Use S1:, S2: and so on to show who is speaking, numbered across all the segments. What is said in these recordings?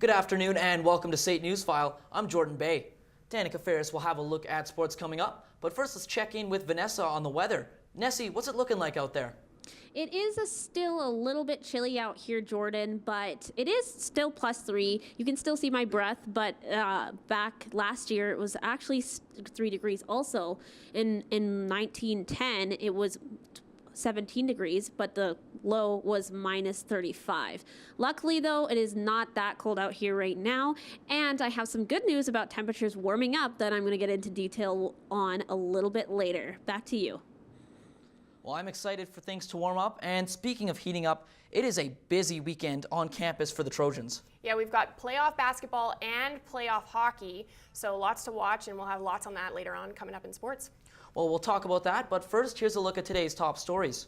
S1: Good afternoon and welcome to State Newsfile. I'm Jordan Bay. Danica Ferris will have a look at sports coming up, but first let's check in with Vanessa on the weather. Nessie, what's it looking like out there?
S2: It is still a little bit chilly out here, Jordan, but it is still +3. You can still see my breath, but back last year it was actually 3 degrees also. In 1910 it was 17 degrees, but the low was -35. Luckily, though, it is not that cold out here right now, and I have some good news about temperatures warming up that I'm going to get into detail on a little bit later. Back to you.
S1: Well, I'm excited for things to warm up, and speaking of heating up, it is a busy weekend on campus for the Trojans.
S3: Yeah, we've got playoff basketball and playoff hockey, so lots to watch, and we'll have lots on that later on coming up in sports.
S1: Well, we'll talk about that, but first, here's a look at today's top stories.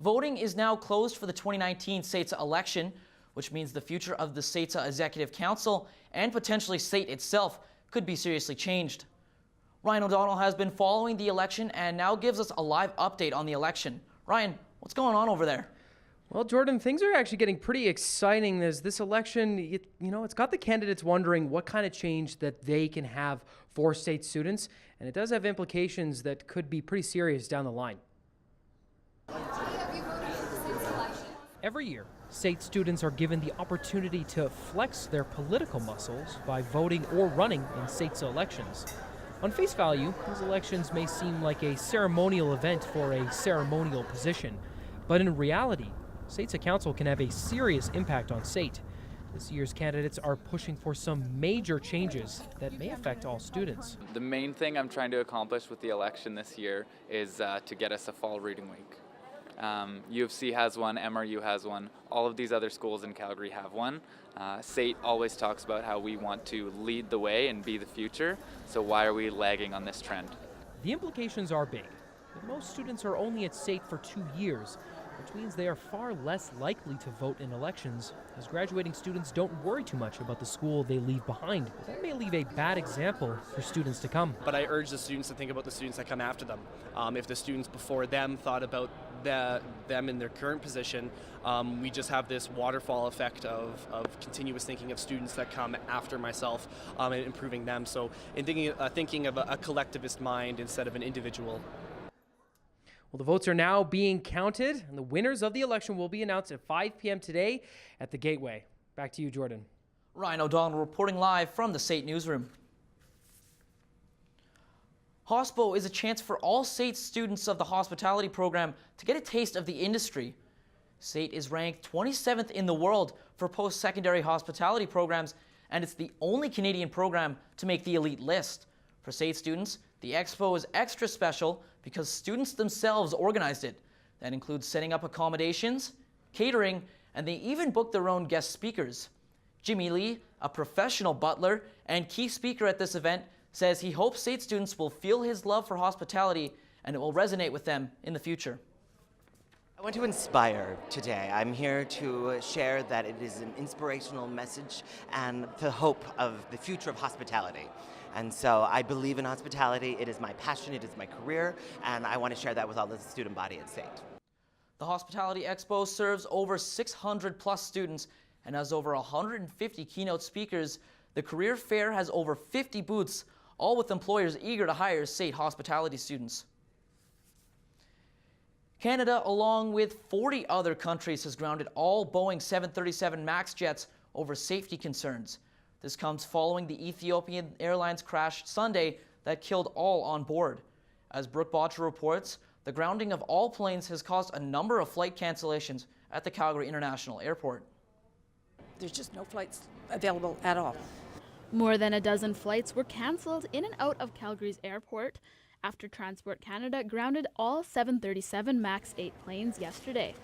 S1: Voting is now closed for the 2019 SATSA election, which means the future of the SATSA Executive Council and potentially SATE itself could be seriously changed. Ryan O'Donnell has been following the election and now gives us a live update on the election. Ryan, what's going on over there?
S4: Well, Jordan, things are actually getting pretty exciting as this election, it's got the candidates wondering what kind of change that they can have for state students, and it does have implications that could be pretty serious down the line. Every year, state students are given the opportunity to flex their political muscles by voting or running in SATSA elections. On face value, these elections may seem like a ceremonial event for a ceremonial position, but in reality, SATSA Council can have a serious impact on SATE. This year's candidates are pushing for some major changes that may affect all students.
S5: The main thing I'm trying to accomplish with the election this year is to get us a fall reading week. U of C has one, MRU has one, all of these other schools in Calgary have one. SATE always talks about how we want to lead the way and be the future, so why are we lagging on this trend?
S4: The implications are big. Most students are only at SATE for 2 years, which means they are far less likely to vote in elections, as graduating students don't worry too much about the school they leave behind. That may leave a bad example for students to come.
S6: But I urge the students to think about the students that come after them. If the students before them thought about them in their current position, we just have this waterfall effect of continuous thinking of students that come after myself and improving them. So in thinking of a collectivist mind instead of an individual.
S4: Well, the votes are now being counted, and the winners of the election will be announced at 5 p.m. today at the Gateway. Back to you, Jordan.
S1: Ryan O'Donnell reporting live from the SATE newsroom. Hospo is a chance for all SATE students of the hospitality program to get a taste of the industry. SATE is ranked 27th in the world for post-secondary hospitality programs, and it's the only Canadian program to make the elite list. For SATE students, the expo is extra special because students themselves organized it. That includes setting up accommodations, catering, and they even booked their own guest speakers. Jimmy Lee, a professional butler and key speaker at this event, says he hopes SATE students will feel his love for hospitality and it will resonate with them in the future.
S7: I want to inspire today. I'm here to share that it is an inspirational message and the hope of the future of hospitality. And so I believe in hospitality. It is my passion, it is my career, and I want to share that with all the student body at SATE.
S1: The Hospitality Expo serves over 600 plus students and has over 150 keynote speakers. The career fair has over 50 booths, all with employers eager to hire SATE hospitality students. Canada, along with 40 other countries, has grounded all Boeing 737 MAX jets over safety concerns. This comes following the Ethiopian Airlines crash Sunday that killed all on board. As Brooke Botcher reports, the grounding of all planes has caused a number of flight cancellations at the Calgary International Airport.
S8: There's just no flights available at all.
S9: More than a dozen flights were cancelled in and out of Calgary's airport after Transport Canada grounded all 737 MAX 8 planes yesterday.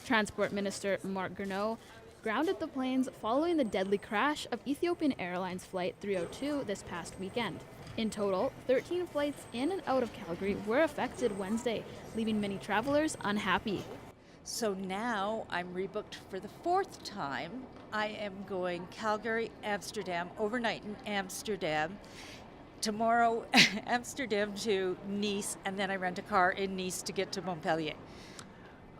S9: Transport Minister Mark Garneau grounded the planes following the deadly crash of Ethiopian Airlines Flight 302 this past weekend. In total, 13 flights in and out of Calgary were affected Wednesday, leaving many travelers unhappy.
S8: So now I'm rebooked for the 4th time. I am going Calgary, Amsterdam, overnight in Amsterdam. Tomorrow, Amsterdam to Nice, and then I rent a car in Nice to get to Montpellier.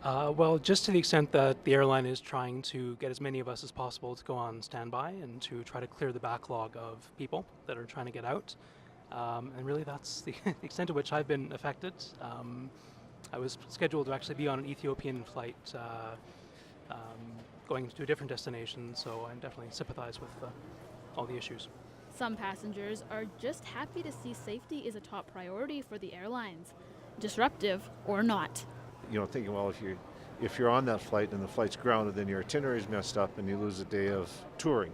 S10: Well, just to the extent that the airline is trying to get as many of us as possible to go on standby and to try to clear the backlog of people that are trying to get out. And really that's the extent to which I've been affected. I was scheduled to actually be on an Ethiopian flight going to a different destination, so I definitely sympathize with all the issues.
S9: Some passengers are just happy to see safety is a top priority for the airlines, disruptive or not.
S11: You know, thinking, well, if you're on that flight and the flight's grounded, then your itinerary is messed up and you lose a day of touring.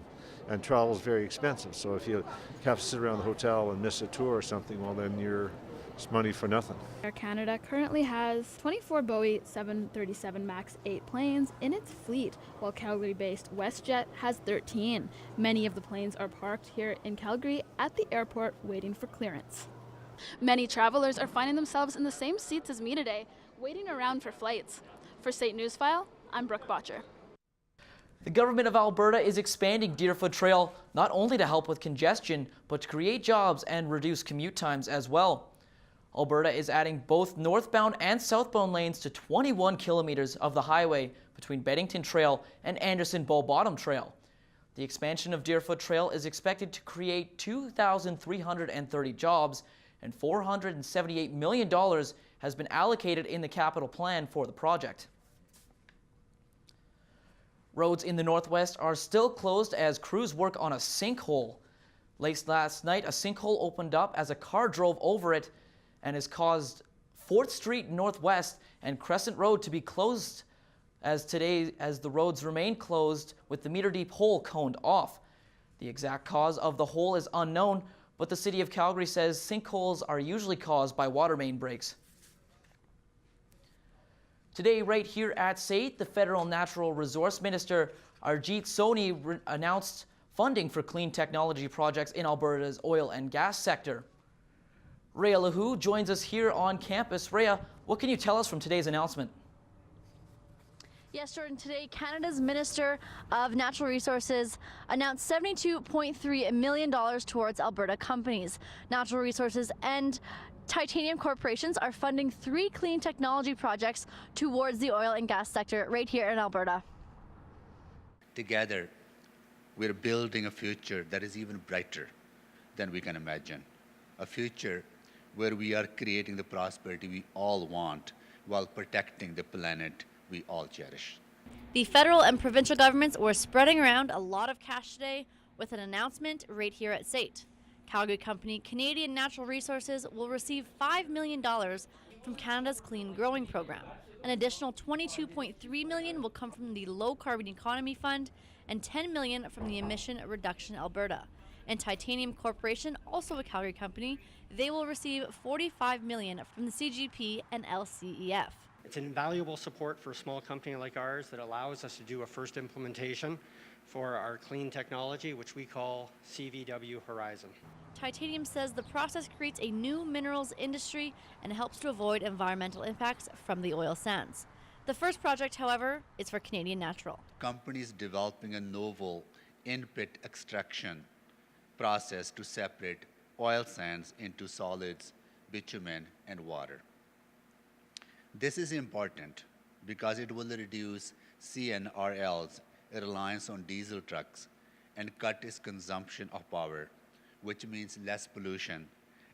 S11: And travel is very expensive, so if you have to sit around the hotel and miss a tour or something, well, then it's money for nothing.
S9: Air Canada currently has 24 Boeing 737 MAX 8 planes in its fleet, while Calgary-based WestJet has 13. Many of the planes are parked here in Calgary at the airport waiting for clearance. Many travelers are finding themselves in the same seats as me today, waiting around for flights. For State Newsfile, I'm Brooke Botcher.
S1: The government of Alberta is expanding Deerfoot Trail not only to help with congestion, but to create jobs and reduce commute times as well. Alberta is adding both northbound and southbound lanes to 21 kilometers of the highway between Beddington Trail and Anderson Bow Bottom Trail. The expansion of Deerfoot Trail is expected to create 2,330 jobs, and $478 million has been allocated in the capital plan for the project. Roads in the Northwest are still closed as crews work on a sinkhole. Late last night, a sinkhole opened up as a car drove over it and has caused 4th Street Northwest and Crescent Road to be closed as the roads remain closed with the meter-deep hole coned off. The exact cause of the hole is unknown, but the City of Calgary says sinkholes are usually caused by water main breaks. Today, right here at SAIT, the Federal Natural Resource Minister, Arjit Soni, announced funding for clean technology projects in Alberta's oil and gas sector. Rhea Lahu joins us here on campus. Rhea, what can you tell us from today's announcement?
S12: Yes, Jordan, today Canada's Minister of Natural Resources announced $72.3 million towards Alberta companies. Natural Resources and Titanium corporations are funding 3 clean technology projects towards the oil and gas sector right here in Alberta.
S13: Together, we're building a future that is even brighter than we can imagine. A future where we are creating the prosperity we all want while protecting the planet we all cherish.
S12: The federal and provincial governments were spreading around a lot of cash today with an announcement right here at SAIT. Calgary company Canadian Natural Resources will receive $5 million from Canada's Clean Growing Program. An additional $22.3 million will come from the Low Carbon Economy Fund and $10 million from the Emission Reduction Alberta. And Titanium Corporation, also a Calgary company, they will receive $45 million from the CGP and LCEF.
S14: It's invaluable support for a small company like ours that allows us to do a first implementation for our clean technology, which we call CVW Horizon.
S12: Titanium says the process creates a new minerals industry and helps to avoid environmental impacts from the oil sands. The first project, however, is for Canadian Natural.
S13: Companies developing a novel in-pit extraction process to separate oil sands into solids, bitumen, and water. This is important because it will reduce CNRL's reliance on diesel trucks and cut its consumption of power, which means less pollution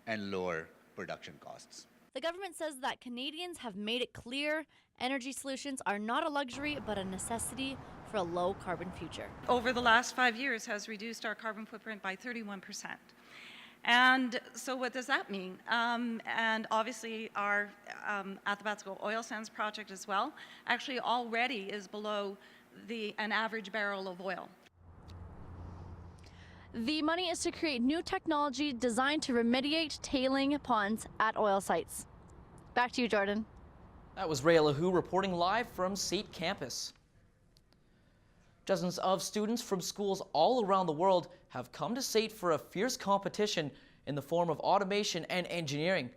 S13: and lower production costs.
S12: The government says that Canadians have made it clear energy solutions are not a luxury but a necessity for a low carbon future.
S15: Over the last 5 years has reduced our carbon footprint by 31%. And so what does that mean? And obviously our Athabasca oil sands project as well actually already is below an average barrel of oil.
S12: The money is to create new technology designed to remediate tailing ponds at oil sites. Back to you, Jordan.
S1: That was Rhea Lahu reporting live from SAIT campus. Dozens of students from schools all around the world have come to SAIT for a fierce competition in the form of automation and engineering.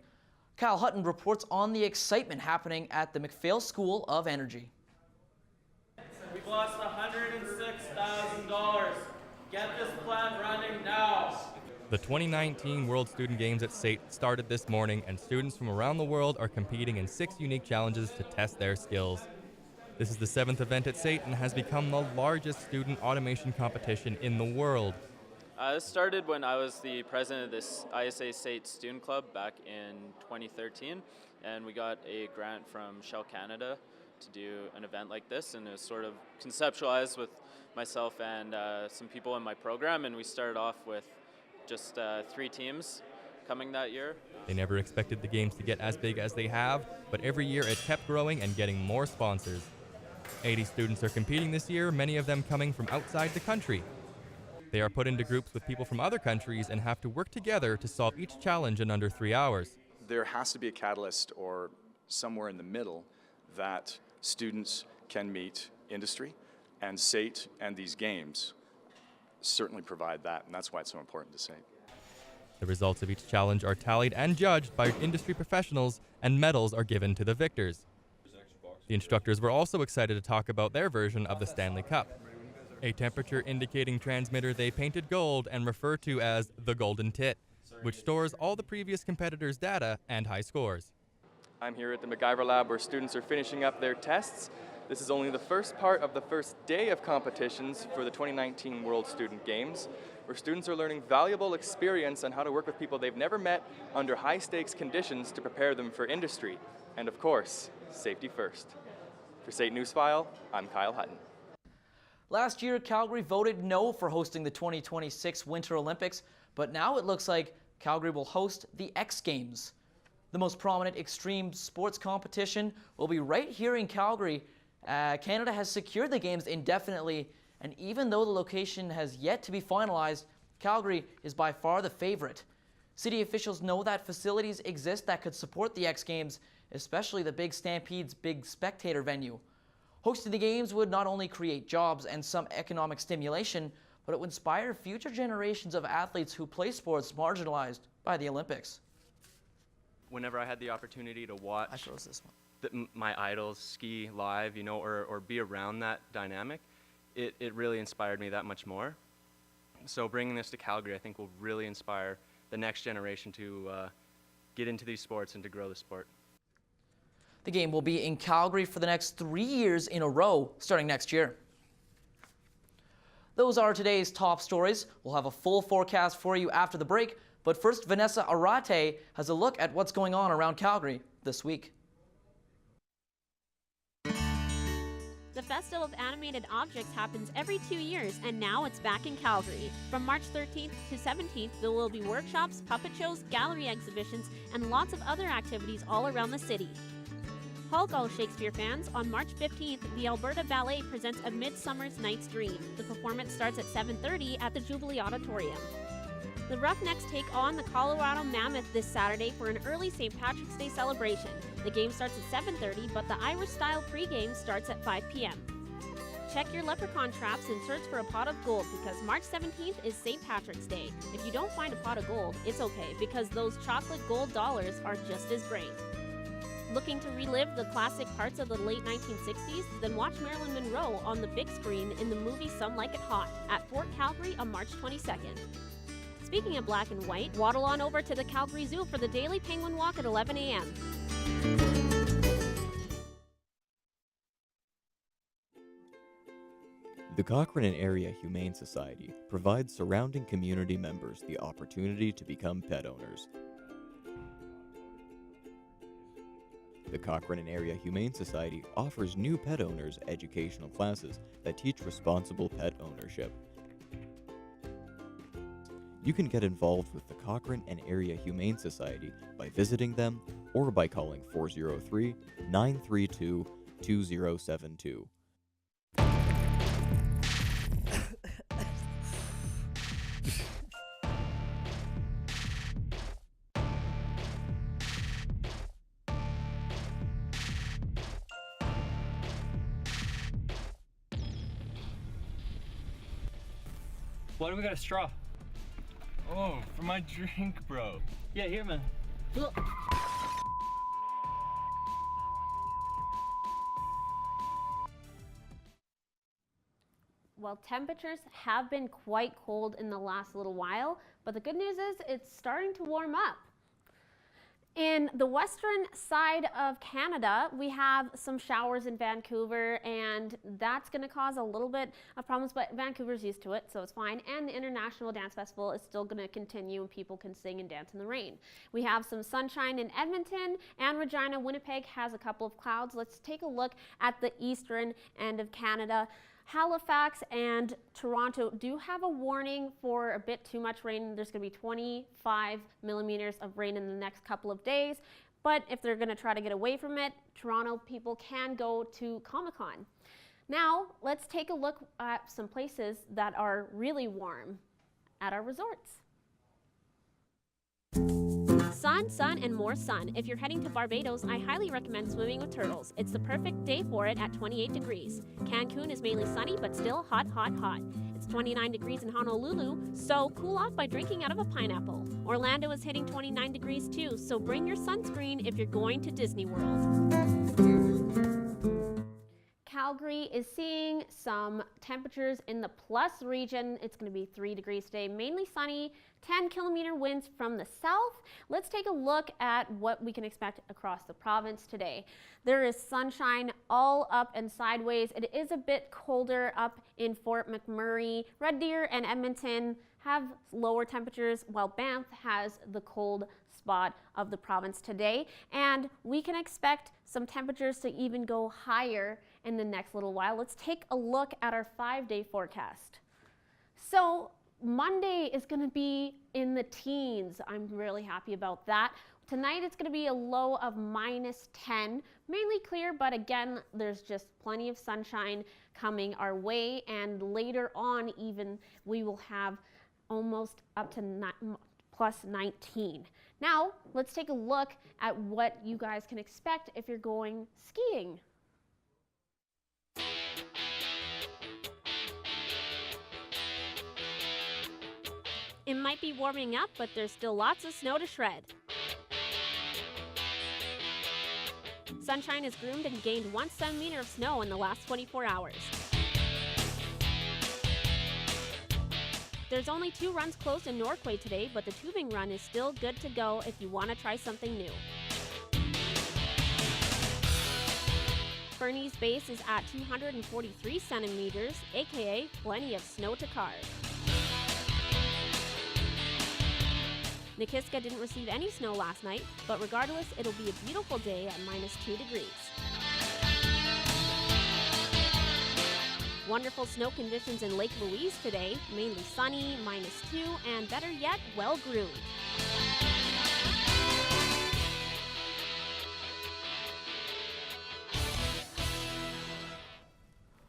S1: Kyle Hutton reports on the excitement happening at the MacPhail School of Energy.
S16: We've lost $106,000. Get this plant running now.
S17: The 2019 World Student Games at SAIT started this morning, and students from around the world are competing in 6 unique challenges to test their skills. This is the 7th event at SAIT and has become the largest student automation competition in the world.
S18: This started when I was the president of this ISA SAIT Student Club back in 2013, and we got a grant from Shell Canada to do an event like this, and it was sort of conceptualized with myself and some people in my program, and we started off with just 3 teams coming that year.
S17: They never expected the games to get as big as they have, but every year it kept growing and getting more sponsors. 80 students are competing this year, many of them coming from outside the country. They are put into groups with people from other countries and have to work together to solve each challenge in under 3 hours.
S19: There has to be a catalyst or somewhere in the middle that students can meet industry, and SAIT and these games certainly provide that, and that's why it's so important to SAIT.
S17: The results of each challenge are tallied and judged by industry professionals, and medals are given to the victors. The instructors were also excited to talk about their version of the Stanley Cup, a temperature indicating transmitter they painted gold and refer to as the Golden Tit, which stores all the previous competitors' data and high scores.
S20: I'm here at the MacGyver Lab where students are finishing up their tests. This is only the first part of the first day of competitions for the 2019 World Student Games, where students are learning valuable experience on how to work with people they've never met under high-stakes conditions to prepare them for industry. And of course, safety first. For SAIT Newsfile, I'm Kyle Hutton.
S1: Last year, Calgary voted no for hosting the 2026 Winter Olympics, but now it looks like Calgary will host the X Games. The most prominent extreme sports competition will be right here in Calgary. Canada has secured the games indefinitely, and even though the location has yet to be finalized, Calgary is by far the favorite. City officials know that facilities exist that could support the X Games, especially the Big Stampede's big spectator venue. Hosting the games would not only create jobs and some economic stimulation, but it would inspire future generations of athletes who play sports marginalized by the Olympics.
S21: Whenever I had the opportunity to watch my idols ski live, or be around that dynamic, it really inspired me that much more. So bringing this to Calgary, I think will really inspire the next generation to get into these sports and to grow the sport.
S1: The game will be in Calgary for the next 3 years in a row, starting next year. Those are today's top stories. We'll have a full forecast for you after the break, but first, Vanessa Arate has a look at what's going on around Calgary this week.
S2: The Festival of Animated Objects happens every 2 years, and now it's back in Calgary. From March 13th to 17th, there will be workshops, puppet shows, gallery exhibitions, and lots of other activities all around the city. Hulk all Shakespeare fans, on March 15th, the Alberta Ballet presents A Midsummer's Night's Dream. The performance starts at 7:30 at the Jubilee Auditorium. The Roughnecks take on the Colorado Mammoth this Saturday for an early St. Patrick's Day celebration. The game starts at 7:30, but the Irish-style pregame starts at 5 p.m. Check your leprechaun traps and search for a pot of gold because March 17th is St. Patrick's Day. If you don't find a pot of gold, it's okay because those chocolate gold dollars are just as great. Looking to relive the classic parts of the late 1960s? Then watch Marilyn Monroe on the big screen in the movie Some Like It Hot at Fort Calgary on March 22nd. Speaking of black and white, waddle on over to the Calgary Zoo for the daily penguin walk at 11 a.m.
S22: The Cochrane and Area Humane Society provides surrounding community members the opportunity to become pet owners. The Cochrane and Area Humane Society offers new pet owners educational classes that teach responsible pet ownership. You can get involved with the Cochrane and Area Humane Society by visiting them or by calling 403-932-2072.
S16: Why do we got a straw? Oh, for my drink, bro. Yeah, here, man.
S2: Well, temperatures have been quite cold in the last little while, but the good news is it's starting to warm up. In the western side of Canada, we have some showers in Vancouver, and that's going to cause a little bit of problems, but Vancouver's used to it, so it's fine. And the International Dance Festival is still going to continue, and people can sing and dance in the rain. We have some sunshine in Edmonton and Regina. Winnipeg has a couple of clouds. Let's take a look at the eastern end of Canada. Halifax and Toronto do have a warning for a bit too much rain. There's going to be 25 millimeters of rain in the next couple of days. But if they're going to try to get away from it, Toronto people can go to Comic-Con. Now, let's take a look at some places that are really warm at our resorts. Sun, sun, and more sun. If you're heading to Barbados, I highly recommend swimming with turtles. It's the perfect day for it at 28 degrees. Cancun is mainly sunny, but still hot, hot, hot. It's 29 degrees in Honolulu, so cool off by drinking out of a pineapple. Orlando is hitting 29 degrees too, so bring your sunscreen if you're going to Disney World. Calgary is seeing some temperatures in the plus region. It's going to be 3 degrees today, mainly sunny, 10-kilometer winds from the south. Let's take a look at what we can expect across the province today. There is sunshine all up and sideways. It is a bit colder up in Fort McMurray. Red Deer and Edmonton have lower temperatures, while Banff has the cold spot of the province today. And we can expect some temperatures to even go higher in the next little while. Let's take a look at our 5-day forecast. So Monday is going to be in the teens. I'm really happy about that. Tonight it's going to be a low of -10, mainly clear, but again, there's just plenty of sunshine coming our way, and later on even we will have almost up to plus 19. Now, let's take a look at what you guys can expect if you're going skiing. It might be warming up, but there's still lots of snow to shred. Sunshine has groomed and gained 1 centimeter of snow in the last 24 hours. There's only 2 runs closed in Norquay today, but the tubing run is still good to go if you want to try something new. Fernie's base is at 243 centimeters, aka plenty of snow to carve. Nikiska didn't receive any snow last night, but regardless, it'll be a beautiful day at -2 degrees. Wonderful snow conditions in Lake Louise today, mainly sunny, -2, and better yet, well groomed.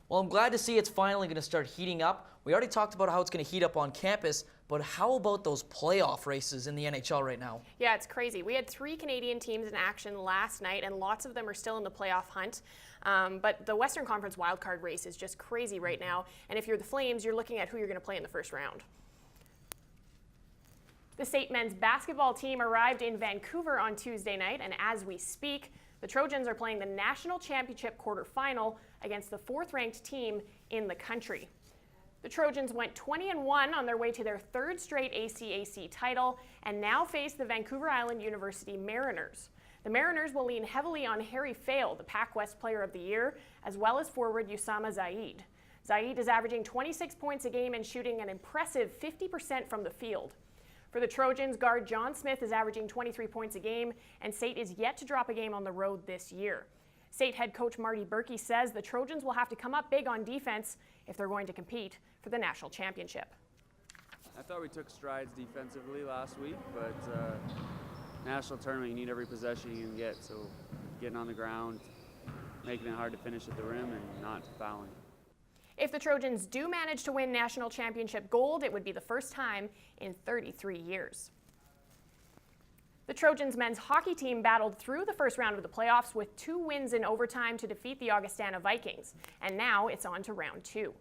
S1: Well, I'm glad to see it's finally going to start heating up. We already talked about how it's going to heat up on campus, but how about those playoff races in the NHL right now?
S3: Yeah, it's crazy. We had 3 Canadian teams in action last night, and lots of them are still in the playoff hunt. But the Western Conference wildcard race is just crazy right now. And if you're the Flames, you're looking at who you're going to play in the first round. The SAIT men's basketball team arrived in Vancouver on Tuesday night, and as we speak, the Trojans are playing the national championship quarterfinal against the 4th-ranked team in the country. The Trojans went 20-1 on their way to their 3rd straight ACAC title and now face the Vancouver Island University Mariners. The Mariners will lean heavily on Harry Fail, the Pac West Player of the Year, as well as forward Usama Zaid. Zaid is averaging 26 points a game and shooting an impressive 50% from the field. For the Trojans, guard John Smith is averaging 23 points a game, and SAIT is yet to drop a game on the road this year. SAIT head coach Marty Berkey says the Trojans will have to come up big on defense if they're going to compete for the national championship.
S5: I thought we took strides defensively last week, but national tournament, you need every possession you can get, so getting on the ground, making it hard to finish at the rim, and not fouling.
S3: If the Trojans do manage to win national championship gold, it would be the first time in 33 years. The Trojans men's hockey team battled through the first round of the playoffs with 2 wins in overtime to defeat the Augustana Vikings, and now it's on to round 2.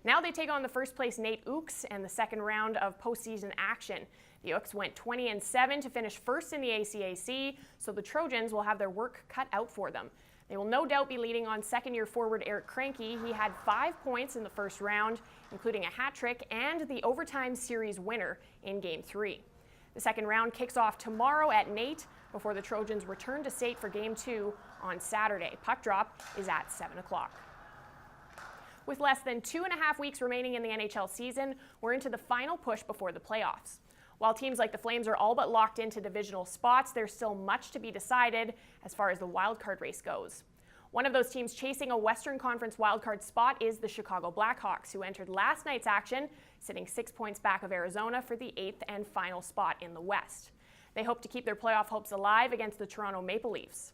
S3: Now they take on the first place Nate Ooks and the second round of postseason action. The Ooks went 20-7 to finish first in the ACAC, so the Trojans will have their work cut out for them. They will no doubt be leading on second-year forward Eric Kranke. He had 5 points in the first round, including a hat trick and the overtime series winner in Game 3. The second round kicks off tomorrow at Nate. before the Trojans return to SAIT for Game 2 on Saturday. Puck drop is at 7 o'clock. With less than 2.5 weeks remaining in the NHL season, we're into the final push before the playoffs. While teams like the Flames are all but locked into divisional spots, there's still much to be decided as far as the wildcard race goes. One of those teams chasing a Western Conference wildcard spot is the Chicago Blackhawks, who entered last night's action, sitting 6 points back of Arizona for the 8th and final spot in the West. They hope to keep their playoff hopes alive against the Toronto Maple Leafs.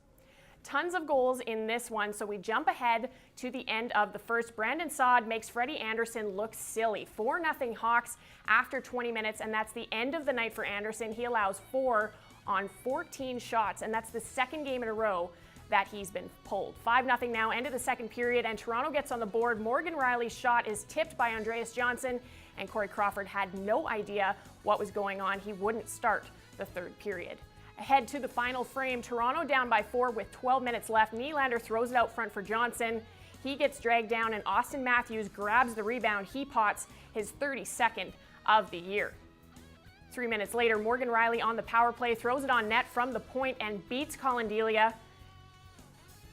S3: Tons of goals in this one, so we jump ahead to the end of the first. Brandon Saad makes Freddie Anderson look silly. 4-0 Hawks after 20 minutes, and that's the end of the night for Anderson. He allows 4 on 14 shots, and that's the second game in a row that he's been pulled. 5-0 now, end of the second period, and Toronto gets on the board. Morgan Riley's shot is tipped by Andreas Johnson, and Corey Crawford had no idea what was going on. He wouldn't start the third period. Ahead to the final frame, Toronto down by 4 with 12 minutes left. Nylander throws it out front for Johnson. He gets dragged down, and Austin Matthews grabs the rebound. He pots his 32nd of the year. 3 minutes later, Morgan Riley on the power play throws it on net from the point and beats Colin Delia.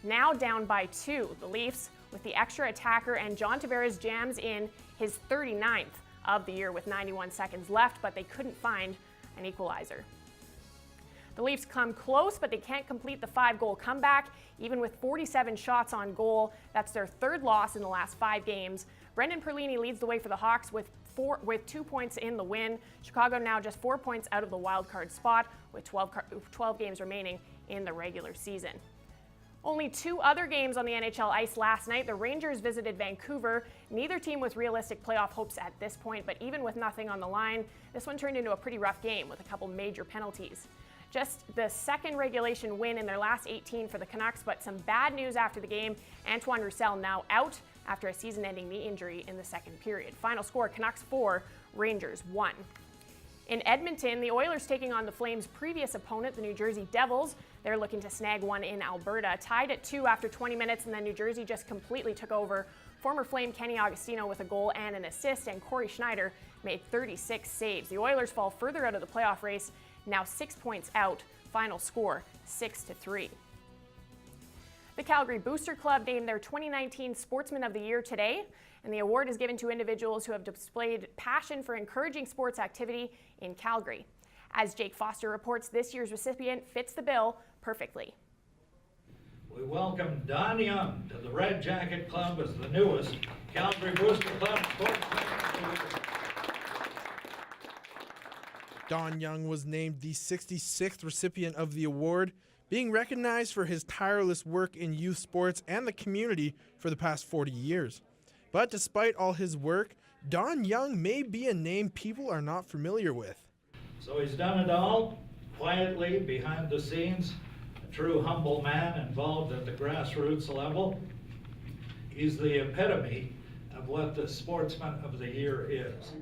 S3: Now down by 2, the Leafs with the extra attacker, and John Tavares jams in his 39th of the year with 91 seconds left, but they couldn't find an equalizer. The Leafs come close, but they can't complete the 5-goal comeback. Even with 47 shots on goal, that's their third loss in the last 5 games. Brendan Perlini leads the way for the Hawks with 2 points in the win. Chicago now just 4 points out of the wild card spot with 12 games remaining in the regular season. Only 2 other games on the NHL ice last night. The Rangers visited Vancouver. Neither team with realistic playoff hopes at this point, but even with nothing on the line, this one turned into a pretty rough game with a couple major penalties. Just the second regulation win in their last 18 for the Canucks, but some bad news after the game. Antoine Roussel now out after a season-ending knee injury in the second period. Final score, Canucks 4, Rangers 1. In Edmonton, the Oilers taking on the Flames' previous opponent, the New Jersey Devils. They're looking to snag one in Alberta. Tied at 2 after 20 minutes, and then New Jersey just completely took over. Former Flame Kenny Agostino with a goal and an assist, and Corey Schneider made 36 saves. The Oilers fall further out of the playoff race, now 6 points out. Final score, 6-3. The Calgary Booster Club named their 2019 Sportsman of the Year today, and the award is given to individuals who have displayed passion for encouraging sports activity in Calgary. As Jake Foster reports, this year's recipient fits the bill perfectly.
S4: We welcome Don Young to the Red Jacket Club as the newest Calgary Booster Club Sportsman of the Year.
S6: Don Young was named the 66th recipient of the award, being recognized for his tireless work in youth sports and the community for the past 40 years. But despite all his work, Don Young may be a name people are not familiar with.
S4: So he's done it all, quietly, behind the scenes, a true humble man involved at the grassroots level. He's the epitome of what the Sportsman of the Year is.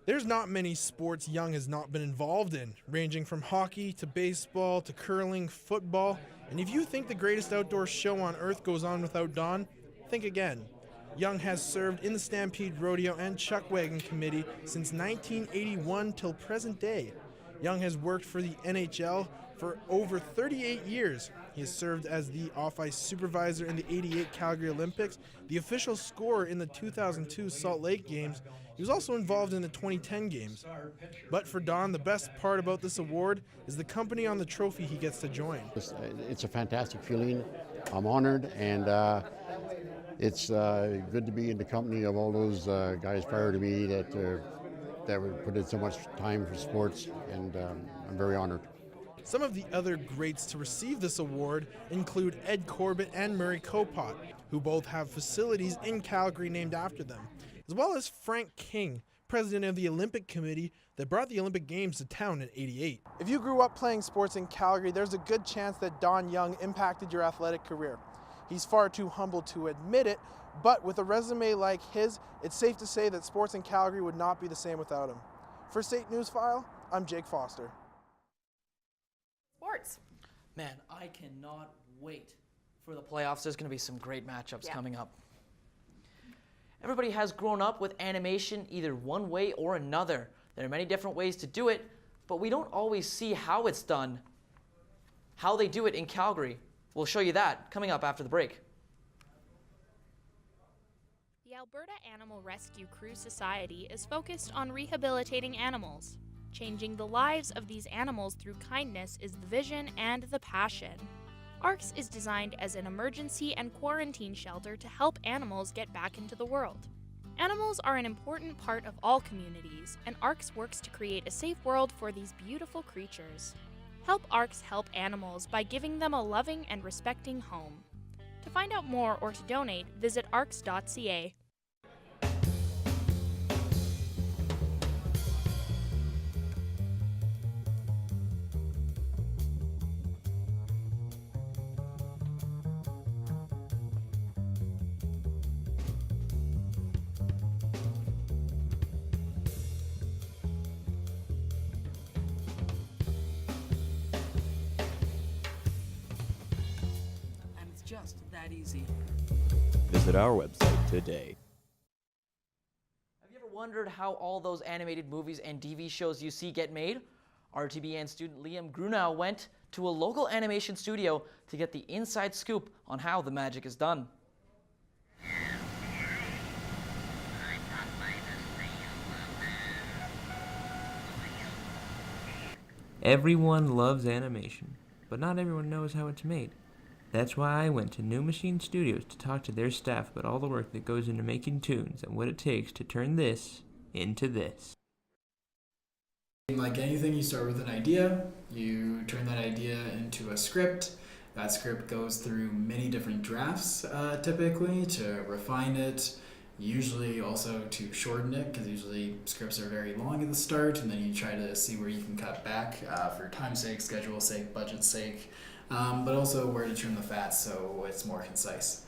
S6: There's not many sports Young has not been involved in, ranging from hockey to baseball to curling, football. And if you think the greatest outdoor show on earth goes on without Don, think again. Young has served in the Stampede Rodeo and Chuckwagon Committee since 1981 till present day. Young has worked for the NHL for over 38 years. He has served as the off-ice supervisor in the '88 Calgary Olympics, the official scorer in the 2002 Salt Lake Games. He was also involved in the 2010 games. But for Don, the best part about this award is the company on the trophy he gets to join.
S23: It's a fantastic feeling. I'm honored, and it's good to be in the company of all those guys prior to me that put in so much time for sports, and I'm very honored.
S6: Some of the other greats to receive this award include Ed Corbett and Murray Copot, who both have facilities in Calgary named after them, as well as Frank King, president of the Olympic Committee that brought the Olympic Games to town in '88. If you grew up playing sports in Calgary, there's a good chance that Don Young impacted your athletic career. He's far too humble to admit it, but with a resume like his, it's safe to say that sports in Calgary would not be the same without him. For SAIT Newsfile, I'm Jake Foster.
S3: Sports.
S1: Man, I cannot wait for the playoffs. There's going to be some great matchups coming up. Everybody has grown up with animation either one way or another. There are many different ways to do it, but we don't always see how it's done. how they do it in Calgary. We'll show you that coming up after the break.
S7: The Alberta Animal Rescue Crew Society is focused on rehabilitating animals. Changing the lives of these animals through kindness is the vision and the passion. ARCS is designed as an emergency and quarantine shelter to help animals get back into the world. Animals are an important part of all communities, and ARCS works to create a safe world for these beautiful creatures. Help ARCS help animals by giving them a loving and respecting home. To find out more or to donate, visit arcs.ca.
S1: Just that easy.
S22: Visit our website today.
S1: Have you ever wondered how all those animated movies and TV shows you see get made? RTBN student Liam Grunau went to a local animation studio to get the inside scoop on how the magic is done.
S8: Everyone loves animation, but not everyone knows how it's made. That's why I went to New Machine Studios to talk to their staff about all the work that goes into making tunes and what it takes to turn this into this.
S10: Like anything, you start with an idea, you turn that idea into a script. That script goes through many different drafts typically to refine it, usually also to shorten it, because usually scripts are very long at the start, and then you try to see where you can cut back for time's sake, schedule sake, budget's sake. But also where to trim the fat so it's more concise.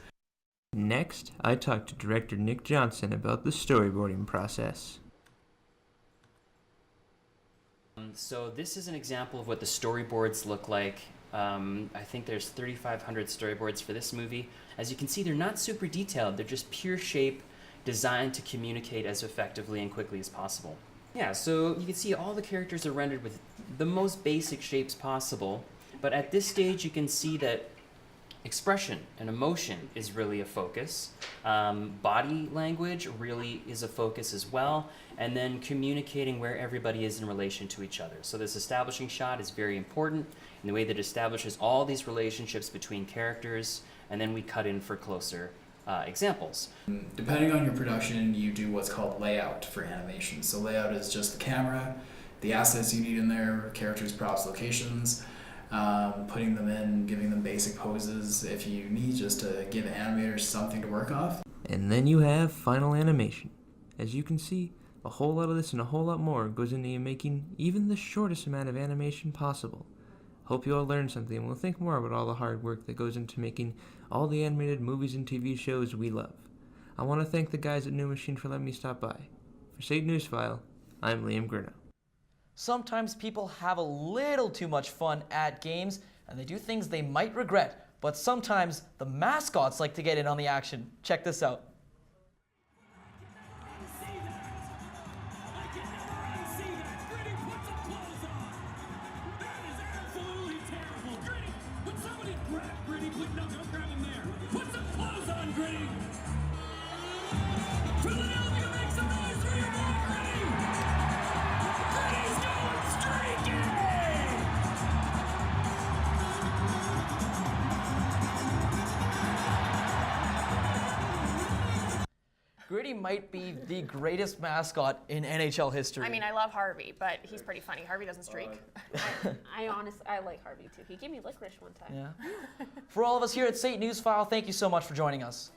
S8: Next, I talked to director Nick Johnson about the storyboarding process.
S24: So this is an example of what the storyboards look like. I think there's 3,500 storyboards for this movie. As you can see, they're not super detailed. They're just pure shape, designed to communicate as effectively and quickly as possible. Yeah, so you can see all the characters are rendered with the most basic shapes possible. But at this stage, you can see that expression and emotion is really a focus. Body language really is a focus as well. And then communicating where everybody is in relation to each other. So this establishing shot is very important in the way that it establishes all these relationships between characters, and then we cut in for closer examples.
S10: Depending on your production, you do what's called layout for animation. So layout is just the camera, the assets you need in there, characters, props, locations, putting them in, giving them basic poses if you need, just to give animators something to work off.
S8: And then you have final animation. As you can see, a whole lot of this and a whole lot more goes into making even the shortest amount of animation possible. Hope you all learned something and will think more about all the hard work that goes into making all the animated movies and TV shows we love. I want to thank the guys at New Machine for letting me stop by. For State Newsfile, I'm Liam Grunau.
S1: Sometimes people have a little too much fun at games and they do things they might regret, but sometimes the mascots like to get in on the action. Check this out. Gritty might be the greatest mascot in NHL history.
S3: I mean, I love Harvey, but he's pretty funny. Harvey doesn't streak.
S2: I like Harvey too. He gave me licorice one time.
S1: Yeah. For all of us here at State Newsfile, thank you so much for joining us.